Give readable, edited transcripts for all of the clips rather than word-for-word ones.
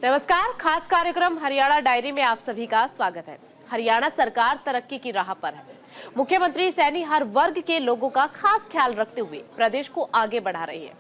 नमस्कार, खास कार्यक्रम हरियाणा डायरी में आप सभी का स्वागत है। हरियाणा सरकार तरक्की की राह पर है। मुख्यमंत्री सैनी हर वर्ग के लोगों का खास ख्याल रखते हुए प्रदेश को आगे बढ़ा रही है।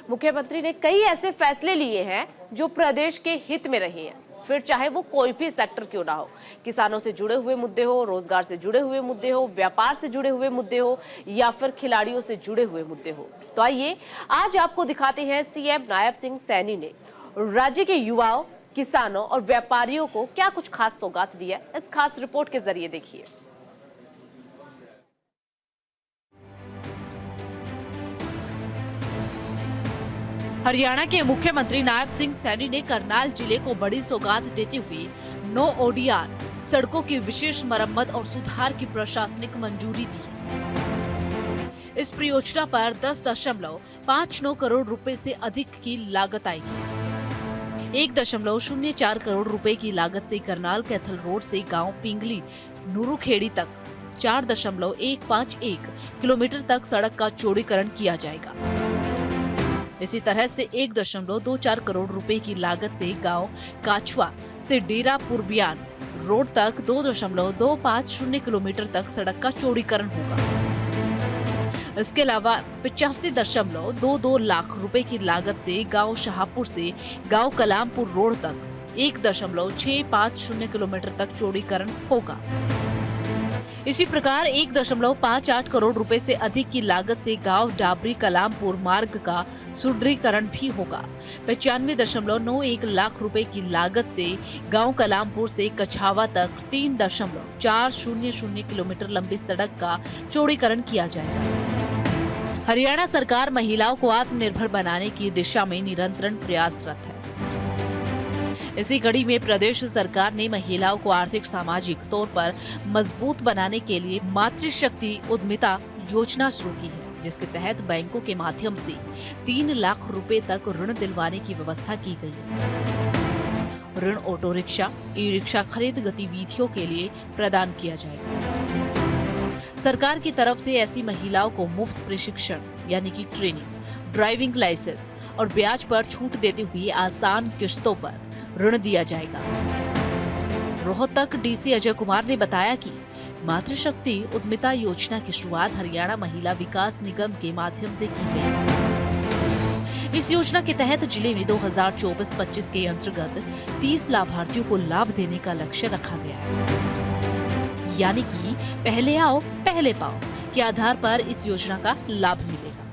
मुख्यमंत्री ने कई ऐसे फैसले लिए हैं जो प्रदेश के हित में रहे हैं, फिर चाहे वो कोई भी सेक्टर क्यों ना हो। किसानों से जुड़े हुए मुद्दे हो, रोजगार से जुड़े हुए मुद्दे हो, व्यापार से जुड़े हुए मुद्दे हो या फिर खिलाड़ियों से जुड़े हुए मुद्दे हो। तो आइए आज आपको दिखाते हैं सीएम नायब सिंह सैनी ने राज्य के युवाओं, किसानों और व्यापारियों को क्या कुछ खास सौगात दी है। इस खास रिपोर्ट के जरिए देखिए। हरियाणा के मुख्यमंत्री नायब सिंह सैनी ने करनाल जिले को बड़ी सौगात देते हुए नो ओडीआर सड़कों की विशेष मरम्मत और सुधार की प्रशासनिक मंजूरी दी। इस परियोजना पर 10.59 करोड़ रुपए से अधिक की लागत आएगी। 1.04 करोड़ रुपए की लागत से करनाल कैथल रोड से गांव पिंगली नूरूखेड़ी तक 4.151 किलोमीटर तक सड़क का चौड़ीकरण किया जाएगा। इसी तरह से 1.24 करोड़ रुपए की लागत से गांव काछवा से डेरा पुरबियान रोड तक 2.250 किलोमीटर तक सड़क का चौड़ीकरण होगा। इसके अलावा 85.22 लाख रुपए की लागत से गांव शाहपुर से गांव कलामपुर रोड तक 1.650 किलोमीटर तक चौड़ीकरण होगा। इसी प्रकार 1.58 करोड़ रुपए से अधिक की लागत से गांव डाबरी कलामपुर मार्ग का सुदृढ़ीकरण भी होगा। 95.91 लाख रुपए की लागत से गांव कलामपुर से कछावा तक 3.400 किलोमीटर लंबी सड़क का चौड़ीकरण किया जाएगा। हरियाणा सरकार महिलाओं को आत्मनिर्भर बनाने की दिशा में निरंतर प्रयासरत है। इसी कड़ी में प्रदेश सरकार ने महिलाओं को आर्थिक सामाजिक तौर पर मजबूत बनाने के लिए मातृशक्ति उद्यमिता योजना शुरू की है, जिसके तहत बैंकों के माध्यम से 3 लाख रुपए तक ऋण दिलवाने की व्यवस्था की गई है। ऋण ऑटो रिक्शा, ई रिक्शा खरीद गतिविधियों के लिए प्रदान किया जाएगा। सरकार की तरफ से ऐसी महिलाओं को मुफ्त प्रशिक्षण यानी कि ट्रेनिंग, ड्राइविंग लाइसेंस और ब्याज पर छूट देते हुए आसान किश्तों पर ऋण दिया जाएगा। रोहतक डीसी अजय कुमार ने बताया कि मातृशक्ति उद्यमिता योजना की शुरुआत हरियाणा महिला विकास निगम के माध्यम से की गई। इस योजना के तहत जिले में 2024-25 के अंतर्गत 30 लाभार्थियों को लाभ देने का लक्ष्य रखा गया है। यानी कि पहले आओ पहले पाओ के आधार पर इस योजना का लाभ मिलेगा।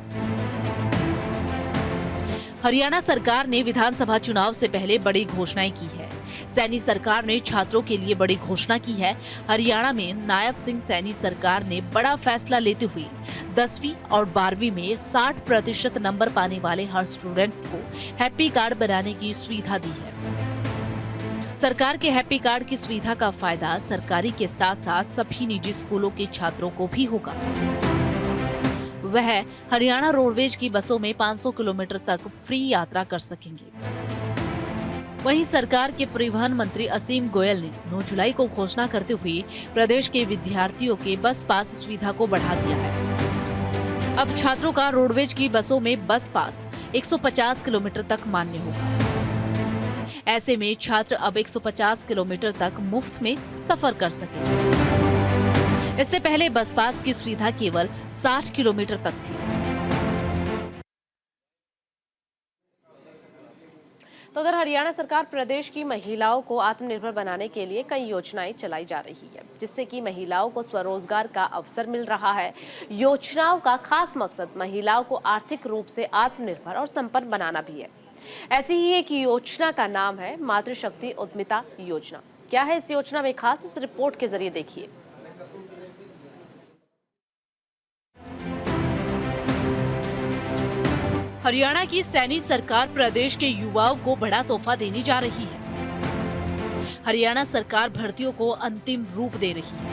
हरियाणा सरकार ने विधानसभा चुनाव से पहले बड़ी घोषणाएं की है। सैनी सरकार ने छात्रों के लिए बड़ी घोषणा की है। हरियाणा में नायब सिंह सैनी सरकार ने बड़ा फैसला लेते हुए 10वीं और 12वीं में 60% नंबर पाने वाले हर स्टूडेंट्स को हैप्पी कार्ड बनाने की सुविधा दी है। सरकार के हैप्पी कार्ड की सुविधा का फायदा सरकारी के साथ साथ सभी निजी स्कूलों के छात्रों को भी होगा। वह हरियाणा रोडवेज की बसों में 500 किलोमीटर तक फ्री यात्रा कर सकेंगे। वहीं सरकार के परिवहन मंत्री असीम गोयल ने 9 जुलाई को घोषणा करते हुए प्रदेश के विद्यार्थियों के बस पास सुविधा को बढ़ा दिया है। अब छात्रों का रोडवेज की बसों में बस पास 150 किलोमीटर तक मान्य होगा। ऐसे में छात्र अब 150 किलोमीटर तक मुफ्त में सफर कर सकेंगे। इससे पहले बस पास की सुविधा केवल 60 किलोमीटर तक थी। तो अगर हरियाणा सरकार प्रदेश की महिलाओं को आत्मनिर्भर बनाने के लिए कई योजनाएं चलाई जा रही है, जिससे कि महिलाओं को स्वरोजगार का अवसर मिल रहा है। योजनाओं का खास मकसद महिलाओं को आर्थिक रूप से आत्मनिर्भर और संपन्न बनाना भी है। ऐसी ही एक योजना का नाम है मातृशक्ति उद्यमिता योजना। क्या है इस योजना में खास, इस रिपोर्ट के जरिए देखिए। हरियाणा की सैनी सरकार प्रदेश के युवाओं को बड़ा तोहफा देने जा रही है। हरियाणा सरकार भर्तियों को अंतिम रूप दे रही है।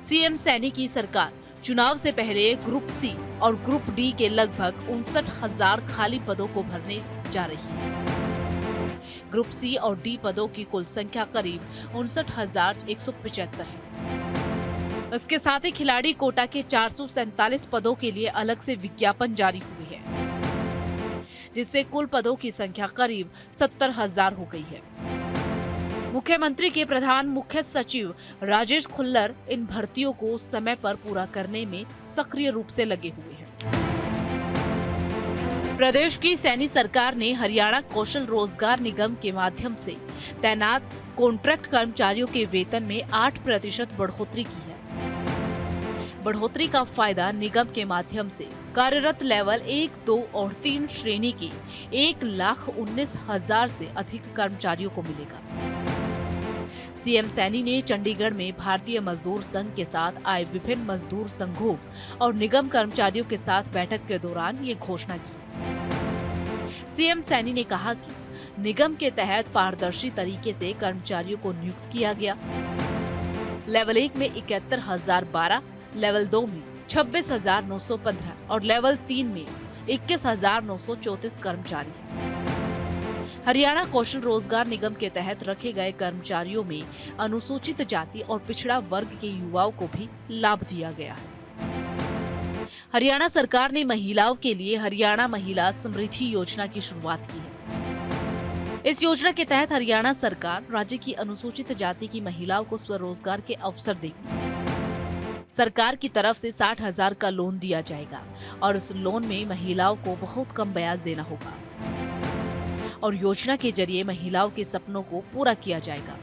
सीएम सैनी की सरकार चुनाव से पहले ग्रुप सी और ग्रुप डी के लगभग 59,000 खाली पदों को भरने जा रही है। ग्रुप सी और डी पदों की कुल संख्या करीब 59,175 है। इसके साथ ही खिलाड़ी कोटा के 447 पदों के लिए अलग से विज्ञापन जारी हुए हैं। जिससे कुल पदों की संख्या करीब 70,000 हो गई है। मुख्यमंत्री के प्रधान मुख्य सचिव राजेश खुल्लर इन भर्तियों को समय पर पूरा करने में सक्रिय रूप से लगे हुए हैं। प्रदेश की सैनी सरकार ने हरियाणा कौशल रोजगार निगम के माध्यम से तैनात कॉन्ट्रैक्ट कर्मचारियों के वेतन में 8% बढ़ोतरी की है। बढ़ोतरी का फायदा निगम के माध्यम से कार्यरत लेवल 1, 2 और 3 श्रेणी के 1,19,000 से अधिक कर्मचारियों को मिलेगा। सीएम सैनी ने चंडीगढ़ में भारतीय मजदूर संघ के साथ आए विभिन्न मजदूर संघों और निगम कर्मचारियों के साथ बैठक के दौरान ये घोषणा की। सीएम सैनी ने कहा कि निगम के तहत पारदर्शी तरीके से कर्मचारियों को नियुक्त किया गया। लेवल 1 में 71,012, लेवल 2 में 26,915 और लेवल 3 में 21,934 कर्मचारी हैं। हरियाणा कौशल रोजगार निगम के तहत रखे गए कर्मचारियों में अनुसूचित जाति और पिछड़ा वर्ग के युवाओं को भी लाभ दिया गया है। हरियाणा सरकार ने महिलाओं के लिए हरियाणा महिला समृद्धि योजना की शुरुआत की है। इस योजना के तहत हरियाणा सरकार राज्य की अनुसूचित जाति की महिलाओं को स्वरोजगार के अवसर देगी। सरकार की तरफ से 60,000 का लोन दिया जाएगा और इस लोन में महिलाओं को बहुत कम ब्याज देना होगा और योजना के जरिए महिलाओं के सपनों को पूरा किया जाएगा।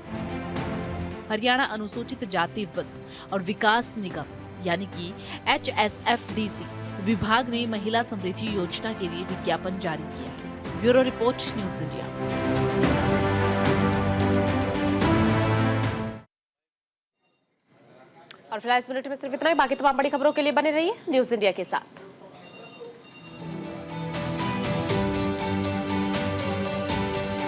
हरियाणा अनुसूचित जाति वित्त और विकास निगम यानी कि HSFDC विभाग ने महिला समृद्धि योजना के लिए विज्ञापन जारी किया है। Bureau report, news India. और फिलहाल इस मिनट में सिर्फ इतना ही। बाकी तमाम बड़ी खबरों के लिए बने रहिए न्यूज़ इंडिया के साथ।